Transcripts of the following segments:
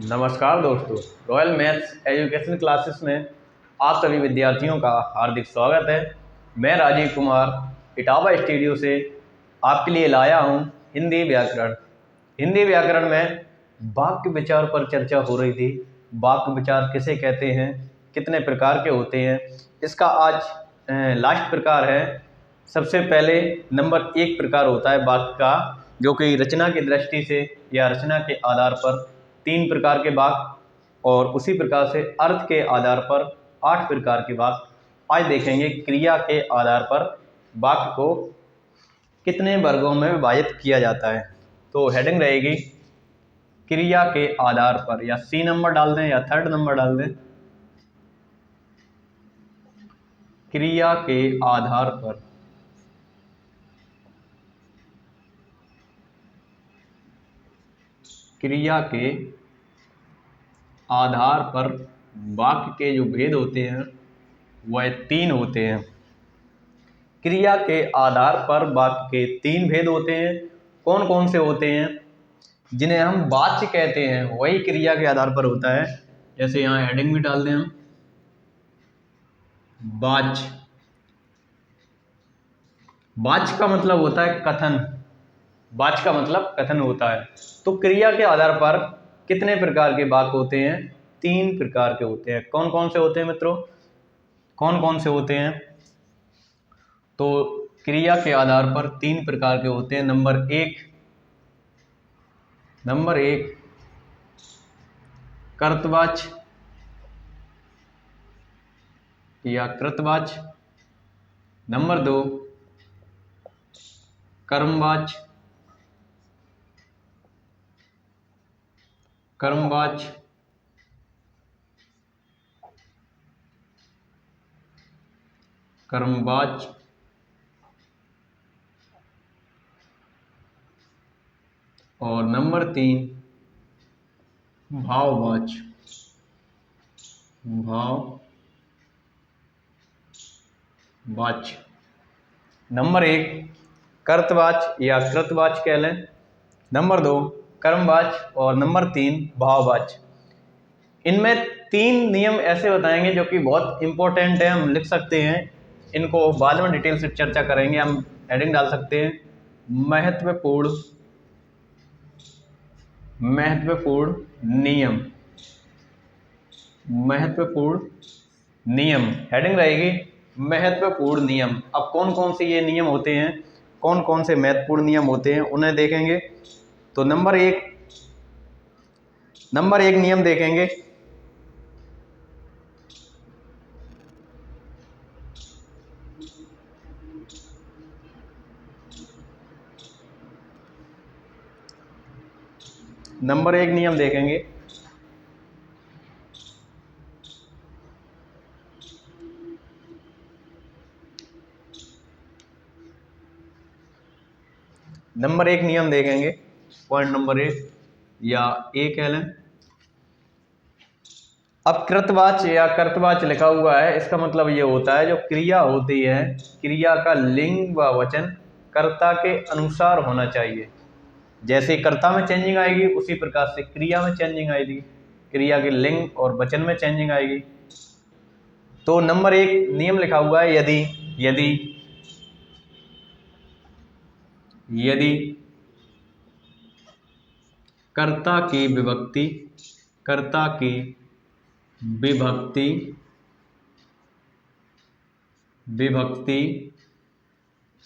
नमस्कार दोस्तों, royal maths education classes में आप सभी विद्यार्थियों का हार्दिक स्वागत है। मैं राजीव कुमार इटावा स्टूडियो से आपके लिए लाया हूं हिंदी व्याकरण। हिंदी व्याकरण में वाक्य विचार पर चर्चा हो रही थी। वाक्य विचार किसे कहते हैं, कितने प्रकार के होते हैं, इसका आज लास्ट प्रकार है। सबसे पहले नंबर 1 प्रकार होता है वाक्य का, जो कि रचना की दृष्टि से या रचना के आधार पर 3 प्रकार के वाक्य और उसी प्रकार से अर्थ के आधार पर 8 प्रकार के वाक्य। आज देखेंगे क्रिया के आधार पर वाक्य को कितने वर्गों में विभाजित किया जाता है। तो हेडिंग रहेगी क्रिया के आधार पर, या सी नंबर डाल दें या थर्ड नंबर डाल दें। क्रिया के आधार पर, क्रिया के आधार पर वाक्य के जो भेद होते हैं वह 3 होते हैं। क्रिया के आधार पर वाक्य के 3 भेद होते हैं। कौन कौन से होते हैं? जिन्हें हम वाच्य कहते हैं वही क्रिया के आधार पर होता है। जैसे यहाँ हेडिंग भी डाल दें हम, वाच्य। वाच्य का मतलब होता है कथन। वाच्य का मतलब कथन होता है। तो क्रिया के आधार पर कितने प्रकार के वाक्य होते हैं? 3 प्रकार के होते हैं। कौन कौन से होते हैं मित्रों? कौन कौन से होते हैं? तो क्रिया के आधार पर 3 प्रकार के होते हैं। नंबर एक कर्तवाच्य या कृतवाच्य। नंबर 2 कर्मवाच्य, कर्मवाच्य। कर्मवाच्य। और नंबर 3 भाववाच्य, भाववाच्य। नंबर 1 कर्तवाच्य या कृतवाच्य कह लें, नंबर 2 कर्मवाच्य और नंबर 3 भाववाच्य। इनमें 3 नियम ऐसे बताएंगे जो कि बहुत इंपॉर्टेंट है, हम लिख सकते हैं। इनको बाद में डिटेल से चर्चा करेंगे। हम हेडिंग डाल सकते हैं महत्वपूर्ण नियम। महत्वपूर्ण नियम हेडिंग रहेगी महत्वपूर्ण नियम। अब कौन कौन से ये नियम होते हैं, कौन कौन से महत्वपूर्ण नियम होते हैं, उन्हें देखेंगे। तो नंबर एक नियम देखेंगे। नंबर 1 नियम देखेंगे, नंबर 1 नियम देखेंगे। पॉइंट नंबर 1 या ए कह लें। अब कृतवाच्य या कर्तवाच्य लिखा हुआ है, इसका मतलब ये होता है जो क्रिया होती है, क्रिया का लिंग व वचन कर्ता के अनुसार होना चाहिए। जैसे कर्ता में चेंजिंग आएगी उसी प्रकार से क्रिया में चेंजिंग आएगी, क्रिया के लिंग और वचन में चेंजिंग आएगी। तो नंबर 1 नियम लिखा हुआ है, यदि कर्ता की विभक्ति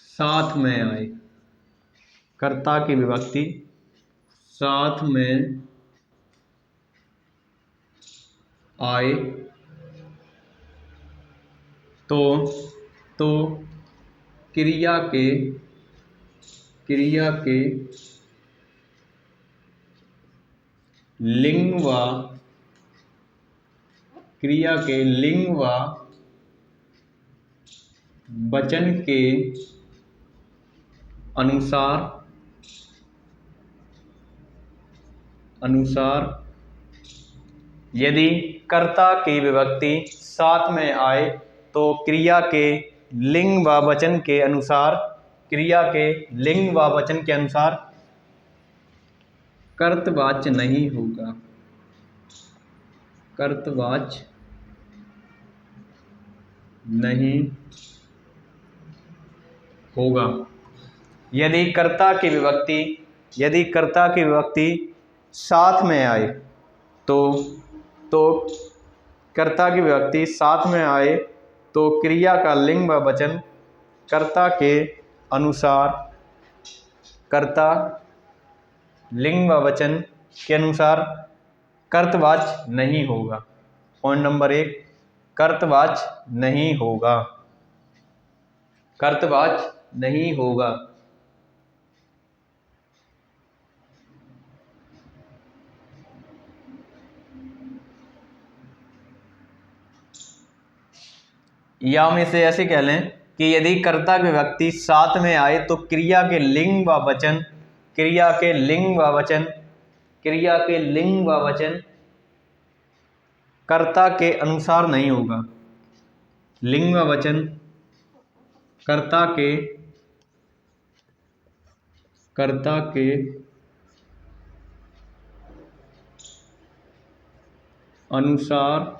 साथ में आए, कर्ता की विभक्ति साथ में आए तो क्रिया के लिंग व वचन के अनुसार यदि कर्ता की विभक्ति साथ में आए तो क्रिया के लिंग व वचन के अनुसार कर्तवाच्य नहीं होगा। कर्तवाच्य नहीं होगा। यदि कर्ता की विभक्ति साथ में आए तो कर्ता की विभक्ति साथ में आए तो क्रिया का लिंग व वचन कर्ता के अनुसार कर्तवाच्य नहीं होगा। पॉइंट नंबर 1, कर्तवाच्य नहीं होगा। या हम इसे ऐसे कह लें कि यदि कर्ता की विभक्ति साथ में आए तो क्रिया के लिंग व वचन कर्ता के अनुसार नहीं होगा। लिंग व वचन कर्ता के अनुसार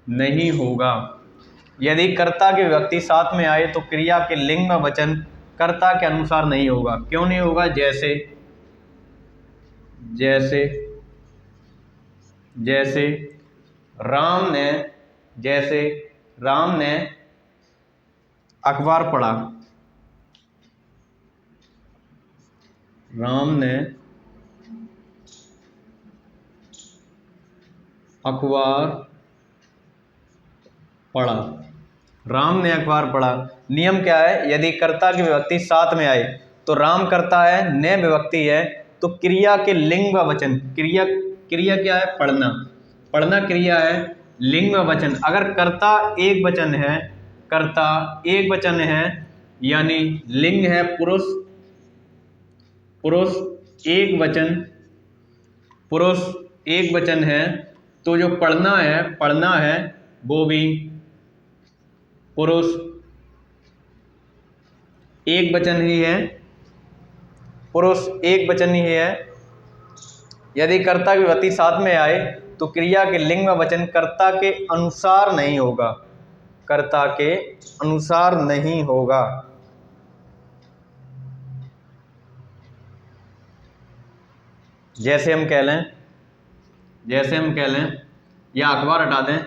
नहीं होगा। यदि कर्ता की विभक्ति साथ में आए तो क्रिया के लिंग व वचन कर्ता के अनुसार नहीं होगा। क्यों नहीं होगा? जैसे राम ने अखबार पढ़ा। राम ने अखबार पढ़ा। नियम क्या है? यदि कर्ता की विभक्ति साथ में आए तो राम कर्ता है, ने विभक्ति है, तो क्रिया के लिंग व वचन, क्रिया क्या है? पढ़ना क्रिया है, लिंग व वचन। अगर कर्ता एक वचन है यानी लिंग है पुरुष एक वचन है, तो जो पढ़ना है वो भी पुरुष एक वचन ही है। यदि कर्ता की विभक्ति साथ में आए तो क्रिया के लिंग व वचन कर्ता के अनुसार नहीं होगा। जैसे हम कह लें या अखबार हटा दें,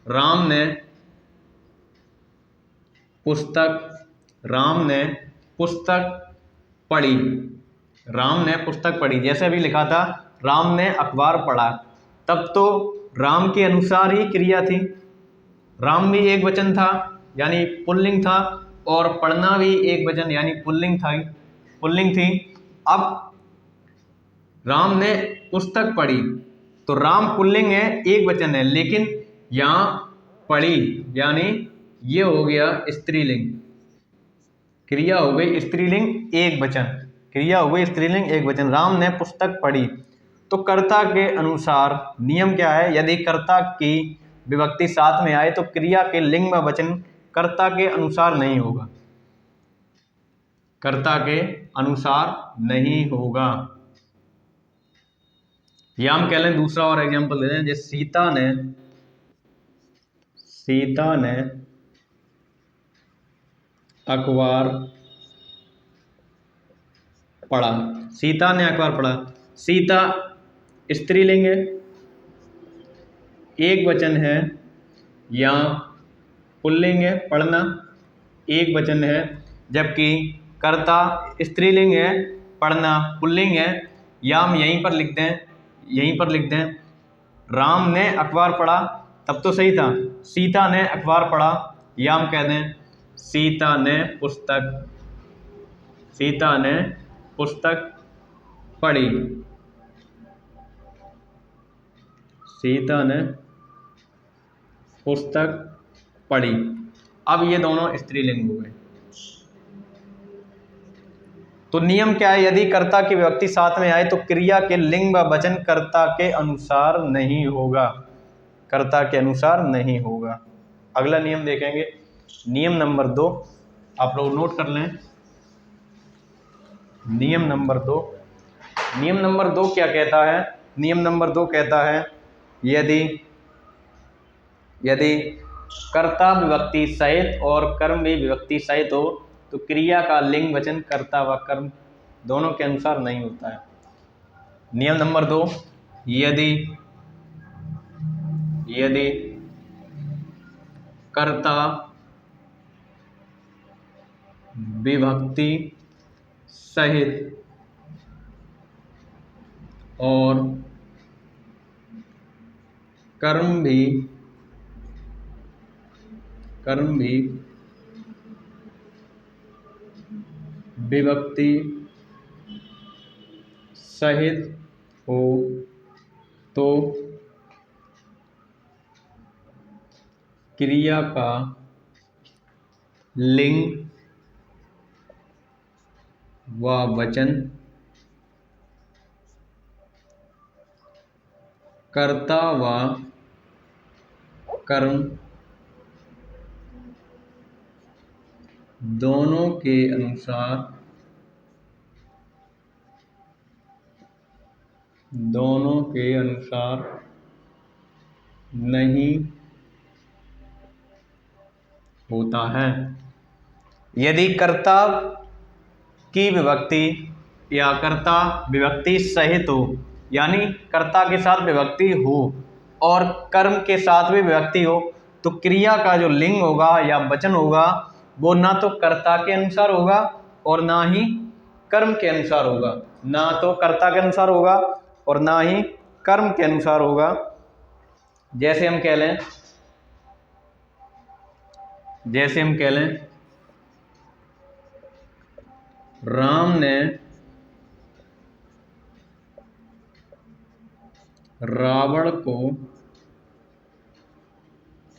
राम ने पुस्तक पढ़ी। जैसे अभी लिखा था राम ने अखबार पढ़ा, तब तो राम के अनुसार ही क्रिया थी। राम भी एक वचन था यानी पुल्लिंग था, और पढ़ना भी एक वचन यानी पुल्लिंग थी। अब राम ने पुस्तक पढ़ी तो राम पुल्लिंग है, एक वचन है, लेकिन यहाँ पढ़ी यानी ये हो गया स्त्रीलिंग। क्रिया हो गई स्त्रीलिंग एक वचन। राम ने पुस्तक पढ़ी। तो कर्ता के अनुसार नियम क्या है? यदि कर्ता की विभक्ति साथ में आए तो क्रिया के लिंग व वचन कर्ता के अनुसार नहीं होगा। या हम कह लें, दूसरा और एग्जांपल दे दें, जैसे सीता ने अखबार पढ़ा। सीता स्त्रीलिंग है, एक वचन है, या पुल्लिंग है, पढ़ना एक वचन है, जबकि कर्ता स्त्रीलिंग है, पढ़ना पुल्लिंग है। या हम यहीं पर लिख दें राम ने अखबार पढ़ा, तब तो सही था। सीता ने अखबार पढ़ा, या हम कह दें सीता ने पुस्तक पढ़ी। अब ये दोनों स्त्रीलिंग हो गए। तो नियम क्या है? यदि कर्ता की विभक्ति साथ में आए तो क्रिया के लिंग व वचन कर्ता के अनुसार नहीं होगा। अगला नियम देखेंगे, नियम नंबर 2, आप लोग नोट कर लें। नियम नंबर 2, नियम नंबर 2 क्या कहता है? नियम नंबर 2 कहता है यदि यदि कर्ता विभक्ति सहित और कर्म भी विभक्ति सहित हो तो क्रिया का लिंग वचन कर्ता व कर्म दोनों के अनुसार नहीं होता है। नियम नंबर 2, यदि यदि कर्ता विभक्ति सहित और कर्म भी विभक्ति सहित हो तो क्रिया का लिंग व वचन कर्ता व कर्म दोनों के अनुसार नहीं होता है। यदि कर्ता की विभक्ति या कर्ता विभक्ति सहित हो, यानी कर्ता के साथ विभक्ति हो और कर्म के साथ भी विभक्ति हो, तो क्रिया का जो लिंग होगा या वचन होगा वो ना तो कर्ता के अनुसार होगा और ना ही कर्म के अनुसार होगा। ना तो कर्ता के अनुसार होगा और ना ही कर्म के अनुसार होगा। जैसे हम कह लें राम ने रावण को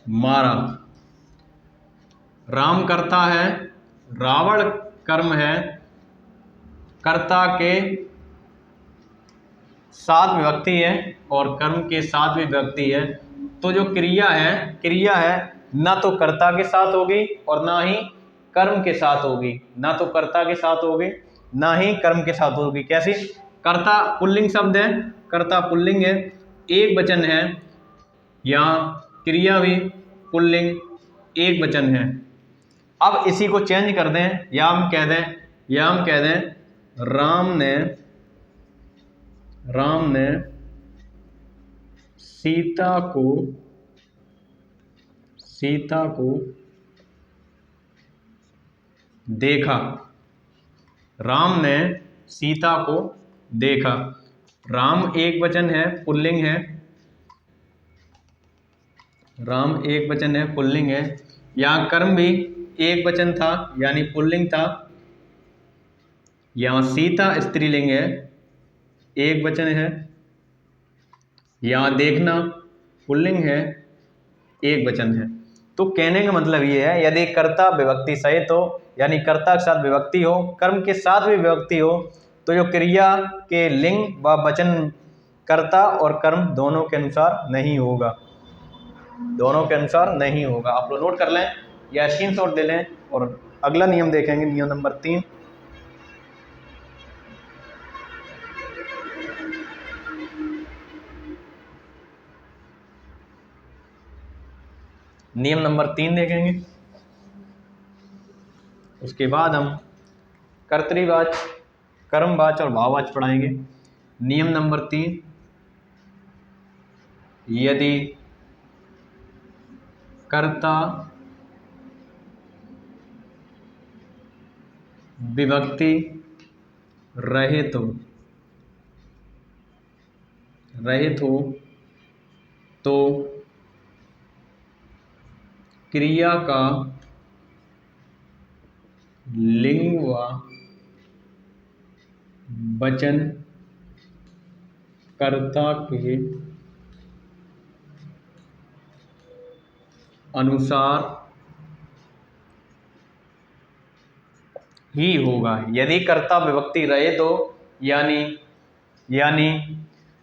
मारा। राम कर्ता है, रावण कर्म है, कर्ता के साथ विभक्ति है और कर्म के साथ भी विभक्ति है। तो जो क्रिया है ना तो कर्ता के साथ होगी और ना ही कर्म के साथ होगी। ना तो कर्ता के साथ होगी ना ही कर्म के साथ होगी। कैसी? कर्ता पुल्लिंग शब्द है, कर्ता पुल्लिंग है, एक वचन है, यहाँ क्रिया भी पुल्लिंग एक वचन है। अब इसी को चेंज कर दें या हम कह दें राम ने सीता को देखा। राम ने सीता को देखा। राम एक वचन है, पुल्लिंग है, राम एक वचन है, पुल्लिंग है। यहाँ कर्म भी एक वचन था यानी पुल्लिंग था। यहाँ सीता स्त्रीलिंग है, एक वचन है। यहाँ देखना पुल्लिंग है, एक वचन है। तो कहने का मतलब ये है यदि कर्ता विभक्ति सहित हो यानी कर्ता के साथ विभक्ति हो, कर्म के साथ भी विभक्ति हो, तो जो क्रिया के लिंग व वचन कर्ता और कर्म दोनों के अनुसार नहीं होगा। आप लोग नोट कर लें या स्क्रीनशॉट ले लें और अगला नियम देखेंगे, नियम नंबर 3। नियम नंबर 3 देखेंगे, उसके बाद हम कर्तृवाच, कर्मवाच और भाववाच पढ़ाएंगे। नियम नंबर 3, यदि कर्ता विभक्ति रहित हो तो क्रिया का लिंग व वचन कर्ता के अनुसार ही होगा। यदि कर्ता विभक्ति रहित हो यानी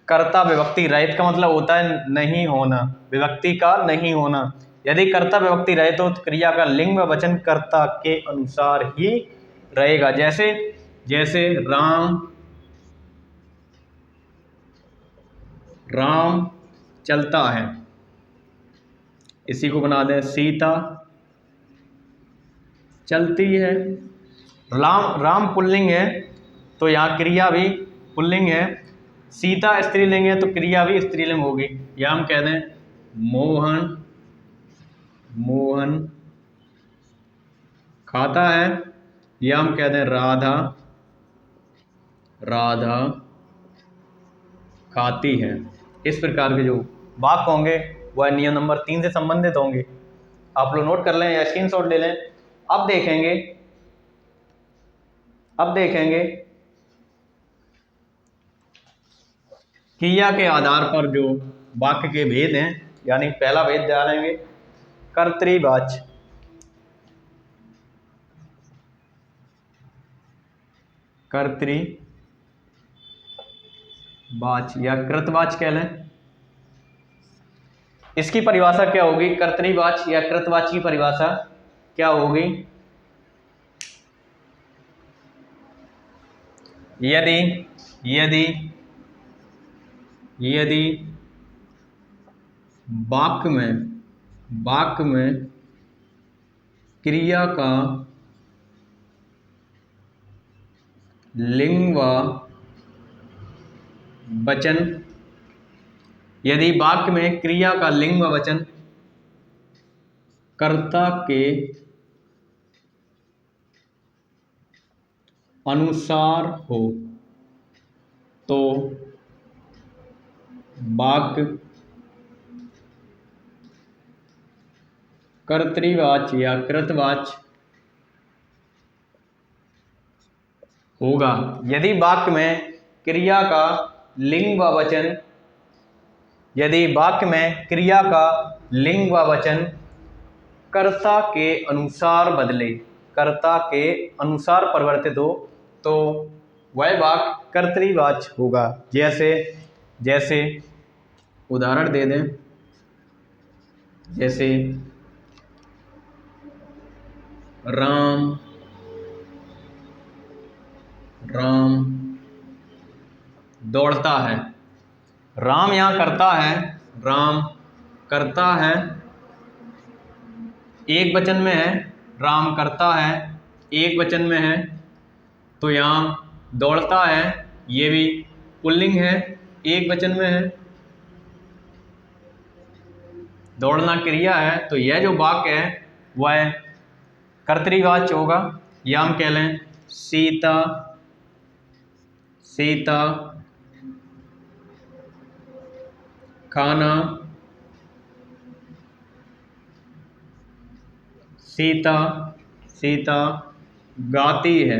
कर्ता विभक्ति रहित का मतलब होता है नहीं होना, विभक्ति का नहीं होना। यदि कर्ता विभक्ति रहित हो तो क्रिया का लिंग व वचन कर्ता के अनुसार ही रहेगा। जैसे राम राम चलता है। इसी को बना दें सीता चलती है। राम पुल्लिंग है तो यहाँ क्रिया भी पुल्लिंग है। सीता स्त्रीलिंग है तो क्रिया भी स्त्रीलिंग होगी। या हम कह दें मोहन खाता है, या हम कह दें राधा खाती है। इस प्रकार के जो वाक्य होंगे वह नियम नंबर 3 से संबंधित होंगे। आप लोग नोट कर लें या स्क्रीनशॉट ले लें। अब देखेंगे क्रिया के आधार पर जो वाक्य के भेद हैं, यानी पहला भेद जानेंगे कर्तृवाच्य। या कृतवाच्य कह लें। इसकी परिभाषा क्या होगी? कर्तृवाच्य या कृतवाच्य की परिभाषा क्या होगी? यदि वाक्य में क्रिया का लिंग व वचन, यदि वाक्य में क्रिया का लिंग व वचन कर्ता के अनुसार हो तो वाक्य कर्तृवाच्य या कृतवाच्य होगा। यदि वाक्य में क्रिया का लिंग व वचन कर्ता के अनुसार बदले, कर्ता के अनुसार परिवर्तित हो तो वह वाक्य कर्तृवाच्य होगा। जैसे उदाहरण दे दें, जैसे राम दौड़ता है। राम यहाँ करता है, एक वचन में है। राम करता है एक वचन में है, तो यहाँ दौड़ता है ये भी पुल्लिंग है, एक वचन में है। दौड़ना क्रिया है, तो यह जो वाक्य है वह कर्तृवाच्य होगा। या हम कह लें सीता खाना, सीता गाती है।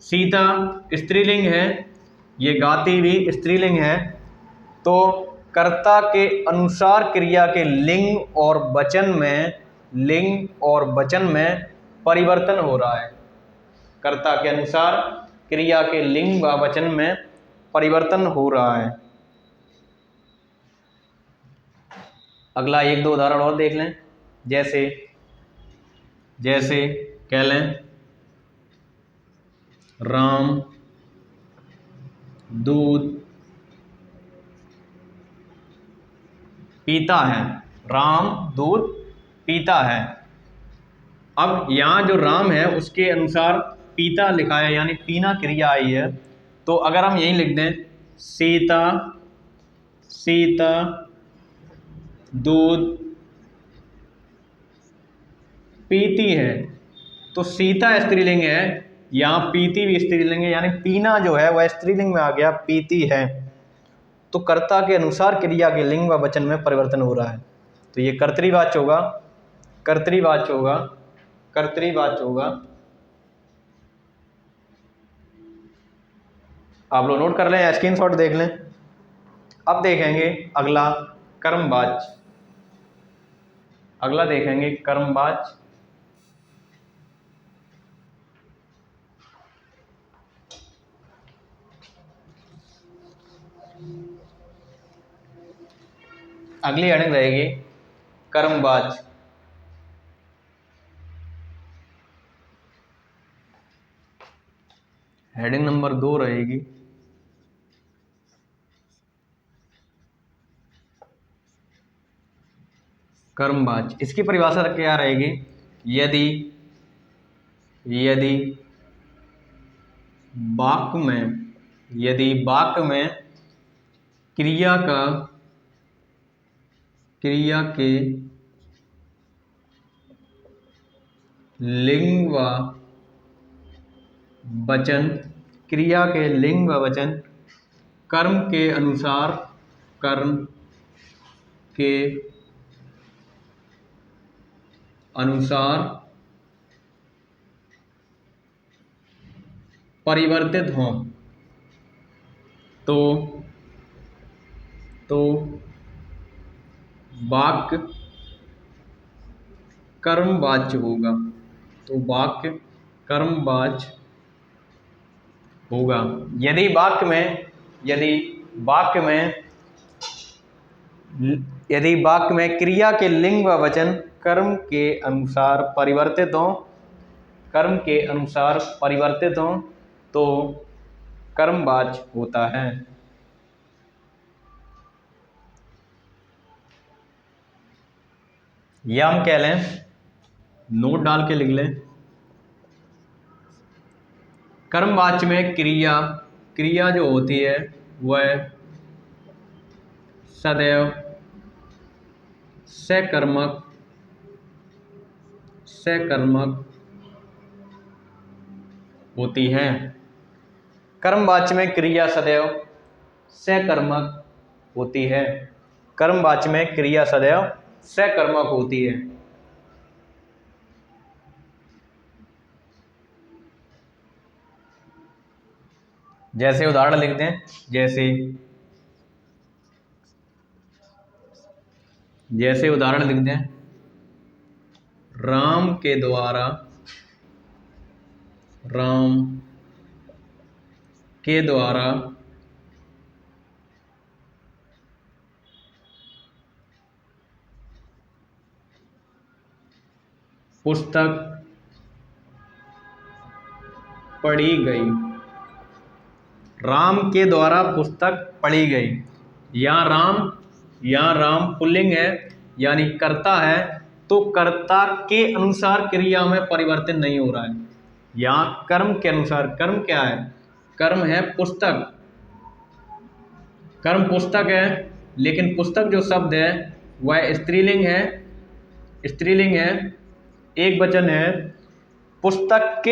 सीता स्त्रीलिंग है, ये गाती भी स्त्रीलिंग है। तो कर्ता के अनुसार क्रिया के लिंग और वचन में परिवर्तन हो रहा है। कर्ता के अनुसार क्रिया के लिंग व वचन में परिवर्तन हो रहा है। अगला एक दो उदाहरण और देख लें। जैसे कह लें राम दूध पीता है। अब यहाँ जो राम है उसके अनुसार पीता लिखा है, यानी पीना क्रिया आई है। तो अगर हम यही लिख दें सीता दूध पीती है, तो सीता स्त्रीलिंग है, यहाँ पीती भी स्त्रीलिंग है, यानी पीना जो है वह स्त्रीलिंग में आ गया, पीती है। तो कर्ता के अनुसार क्रिया के लिंग व वचन में परिवर्तन हो रहा है, तो ये कर्तृवाच्य होगा। आप लोग नोट कर लें या स्क्रीनशॉट देख लें। अब देखेंगे अगला कर्मवाच्य। अगली हेडिंग रहेगी कर्मवाच्य। हेडिंग नंबर 2 रहेगी कर्मवाच्य। इसकी परिभाषा क्या रहेगी? यदि वाक्य में क्रिया के लिंग व वचन कर्म के अनुसार परिवर्तित हों तो वाक्य कर्मवाच्य होगा। यदि वाक्य में क्रिया के लिंग व वचन कर्म के अनुसार परिवर्तित हों तो कर्मवाच्य होता है। या हम कह लें, नोट डाल के लिख लें, कर्मवाच्य में क्रिया जो होती है वह सदैव सकर्मक होती है। कर्मवाच्य में क्रिया सदैव सकर्मक होती है। जैसे उदाहरण लिख दें, जैसे उदाहरण लिख दें, राम के द्वारा पुस्तक पढ़ी गई। राम के द्वारा पुस्तक पढ़ी गई। यहाँ राम पुल्लिंग है यानी कर्ता है, तो कर्ता के अनुसार क्रिया में परिवर्तन नहीं हो रहा है। यहाँ कर्म के अनुसार, कर्म क्या है? कर्म है पुस्तक। कर्म पुस्तक है, लेकिन पुस्तक जो शब्द है वह स्त्रीलिंग है, एक वचन है। पुस्तक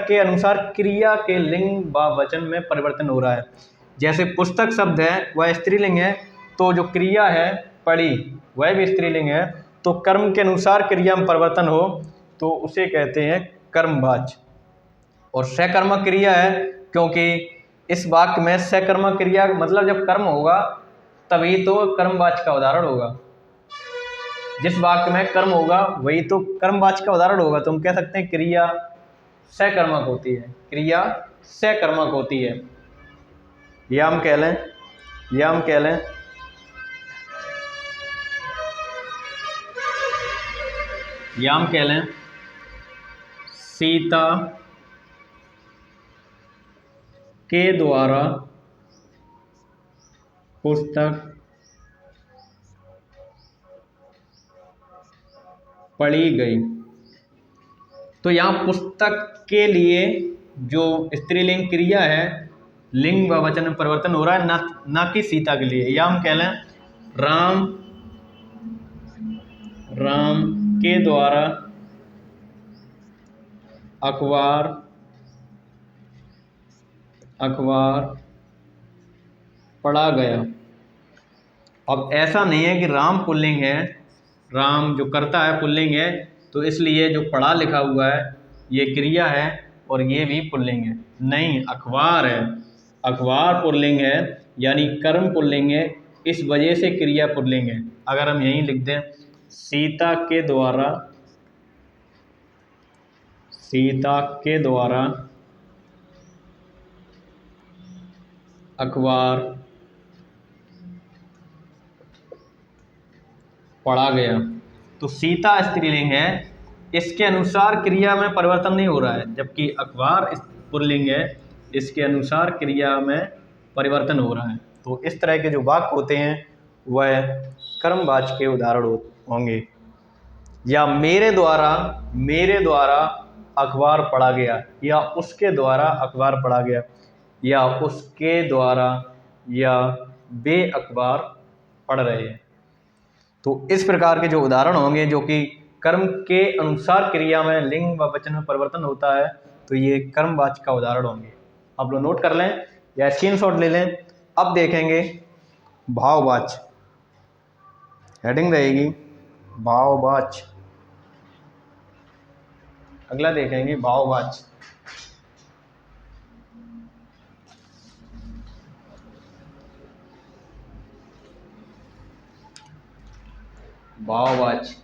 के अनुसार क्रिया के लिंग व वचन में परिवर्तन हो रहा है। जैसे पुस्तक शब्द है वह स्त्रीलिंग है, तो जो क्रिया है पढ़ी वह भी स्त्रीलिंग है, तो कर्म के अनुसार क्रिया में परिवर्तन हो तो उसे कहते हैं कर्मवाच्य। और सकर्मक क्रिया है, क्योंकि इस वाक्य में सकर्मक क्रिया मतलब जब कर्म होगा तभी तो कर्मवाच्य का उदाहरण होगा। जिस वाक्य में कर्म होगा वही तो कर्मवाच्य का उदाहरण होगा। तो हम कह सकते हैं क्रिया सकर्मक होती है। या हम कह लें सीता के द्वारा पुस्तक पढ़ी गई। तो यहाँ पुस्तक के लिए जो स्त्रीलिंग क्रिया है लिंग व वचन में परिवर्तन हो रहा है, ना कि सीता के लिए। या हम कह लें राम के द्वारा अखबार पढ़ा गया। अब ऐसा नहीं है कि राम पुल्लिंग है, राम जो करता है पुल्लिंग है, तो इसलिए जो पढ़ा लिखा हुआ है ये क्रिया है और ये भी पुल्लिंग है। नहीं, अखबार है, अखबार पुल्लिंग है यानी कर्म पुल्लिंग है, इस वजह से क्रिया पुल्लिंग है। अगर हम यहीं लिख दें सीता के द्वारा अखबार पढ़ा गया, तो सीता स्त्रीलिंग है, इसके अनुसार क्रिया में परिवर्तन नहीं हो रहा है, जबकि अखबार पुल्लिंग है, इसके अनुसार क्रिया में परिवर्तन हो रहा है। तो इस तरह के जो वाक्य होते हैं वह कर्मवाचक के उदाहरण होंगे। या मेरे द्वारा अखबार पढ़ा गया, या उसके द्वारा अखबार पढ़ा गया, या उसके द्वारा, या वे अखबार पढ़ रहे हैं। तो इस प्रकार के जो उदाहरण होंगे जो कि कर्म के अनुसार क्रिया में लिंग व वचन में परिवर्तन होता है, तो ये कर्मवाचक का उदाहरण होंगे। आप लोग नोट कर लें या स्क्रीनशॉट ले लें। अब देखेंगे भाववाचक, हेडिंग रहेगी भाववाचक। अगला देखेंगे भाववाचक। भाववाचक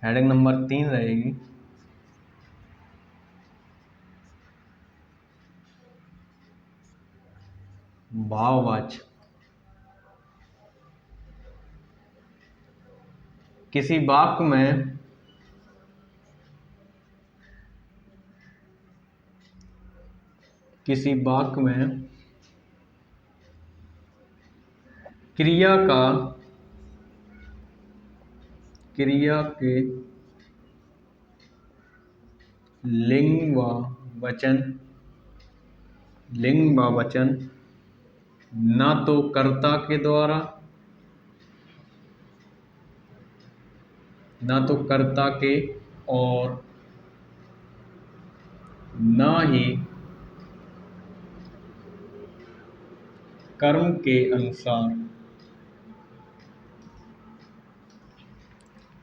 हेडिंग नंबर 3 रहेगी भाववाचक। किसी वाक्य में क्रिया के लिंग व वचन ना तो कर्ता के द्वारा, ना तो कर्ता के, और ना ही कर्म के अनुसार।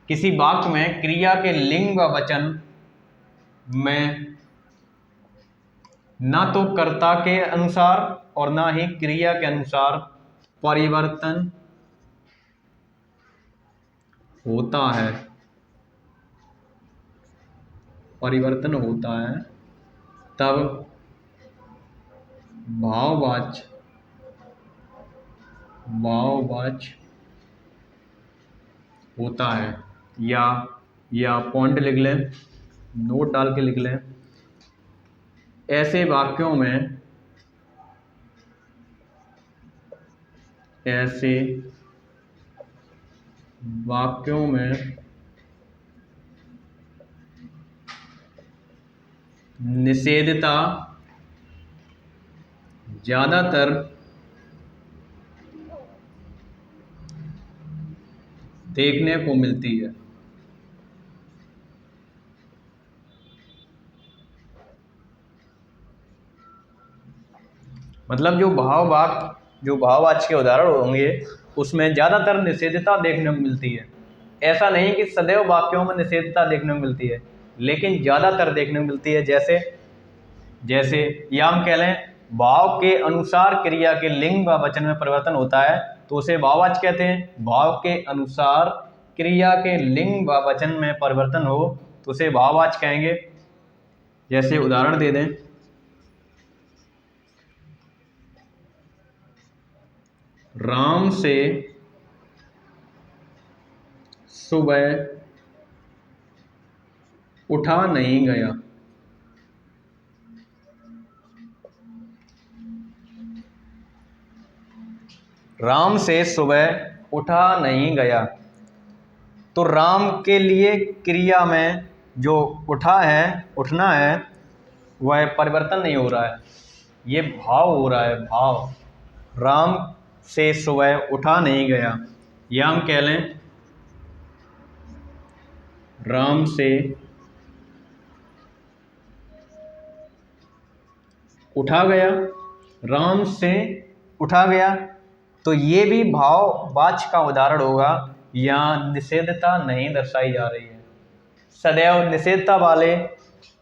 किसी वाक्य में क्रिया के लिंग व वचन में ना तो कर्ता के अनुसार और ना ही क्रिया के अनुसार परिवर्तन होता है, तब भाववाचक होता है। या पॉइंट लिख लें, नोट डाल के लिख लें। ऐसे वाक्यों में निषेधता ज्यादातर देखने को मिलती है। मतलब जो भाववाचक के उदाहरण होंगे उसमें ज़्यादातर निषेधता देखने को मिलती है। ऐसा नहीं कि सदैव वाक्यों में निषेधता देखने को मिलती है, लेकिन ज़्यादातर देखने को मिलती है। जैसे या हम कह लें भाव के अनुसार क्रिया के लिंग व वचन में परिवर्तन होता है, तो उसे भाववाचक कहते हैं। भाव के अनुसार क्रिया के लिंग व वचन में परिवर्तन हो तो उसे भाववाचक कहेंगे। जैसे उदाहरण दे दें, राम से सुबह उठा नहीं गया। राम से सुबह उठा नहीं गया। तो राम के लिए क्रिया में जो उठना है वह परिवर्तन नहीं हो रहा है, ये भाव हो रहा है। भाव, राम से सुबह उठा नहीं गया। या हम कह लें राम से उठा गया। राम से उठा गया, तो ये भी भाववाचक का उदाहरण होगा। यहाँ निषेधता नहीं दर्शाई जा रही है। सदैव निषेधता वाले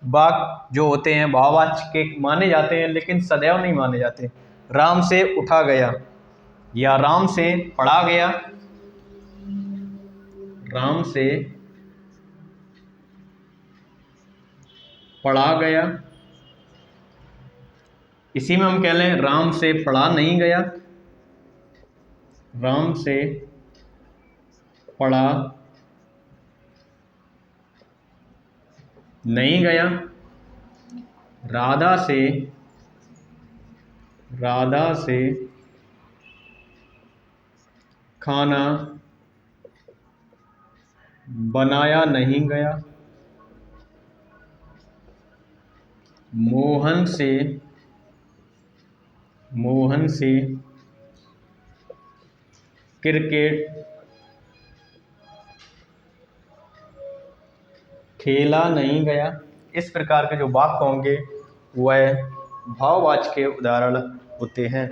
वाक्य जो होते हैं भाववाचक के माने जाते हैं, लेकिन सदैव नहीं माने जाते। राम से उठा गया या राम से पढ़ा गया। राम से पढ़ा गया, इसी में हम कह लें राम से पढ़ा नहीं गया। राम से पढ़ा नहीं गया। राधा से खाना बनाया नहीं गया। मोहन से क्रिकेट खेला नहीं गया। इस प्रकार के जो वाक्य होंगे वह भाववाचक के उदाहरण होते हैं।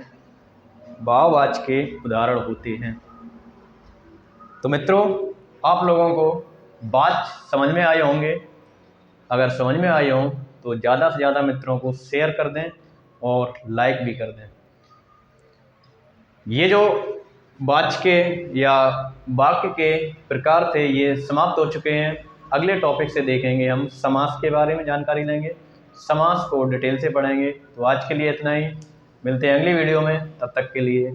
भाववाचक के उदाहरण होते हैं। तो मित्रों, आप लोगों को बात समझ में आए होंगे। अगर समझ में आए हों तो ज़्यादा से ज़्यादा मित्रों को शेयर कर दें और लाइक भी कर दें। ये जो वाक्य के या वाक्य के प्रकार थे ये समाप्त हो चुके हैं। अगले टॉपिक से देखेंगे, हम समास के बारे में जानकारी लेंगे, समास को डिटेल से पढ़ेंगे। तो आज के लिए इतना ही, मिलते हैं अगली वीडियो में। तब तक के लिए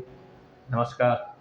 नमस्कार।